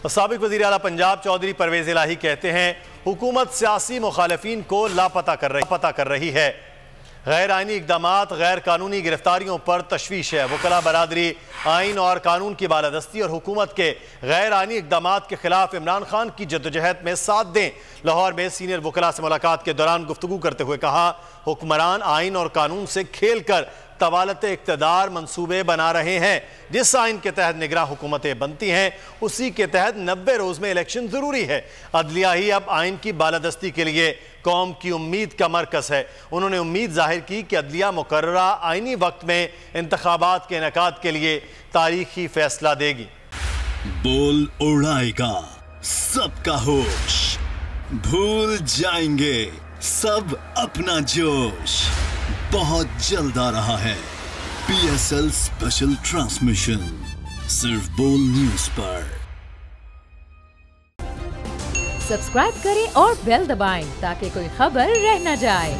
साबिक वज़ीर आला पंजाब चौधरी परवेज़ इलाही कहते हैं हुकूमत सियासी मुखालिफिन को लापता कर रही है। गैर आइनी इक़दामात, गैर कानूनी गिरफ्तारियों पर तशवीश है। वकला बरादरी आइन और कानून की बालादस्ती और हुकूमत के गैर आइनी इक़दामात के खिलाफ इमरान खान की जद्दोजहद में साथ दें। लाहौर में सीनियर वकला से मुलाकात के दौरान गुफ्तगू करते हुए कहा, हुक्मरान आइन और कानून से खेल कर तवालत इक़्तिदार मंसूबे बना रहे हैं। जिस आइन के तहत निगरां हुकूमतें बनती हैं उसी के तहत 90 रोज़ में इलेक्शन ज़रूरी है। अदलिया ही अब आइन की बालादस्ती के लिए कौम की उम्मीद का मरकज़ है। उन्होंने उम्मीद जाहिर की कि अदलिया मुकर्ररा आइनी वक्त में इंतखाबात के इनेकाद के लिए तारीखी फैसला देगी। बोल उड़ाएगा सबका होश, भूल जाएंगे सब अपना जोश। बहुत जल्द आ रहा है PSL स्पेशल ट्रांसमिशन, सिर्फ बोल न्यूज पर। सब्सक्राइब करें और बेल दबाएं ताकि कोई खबर रह न जाए।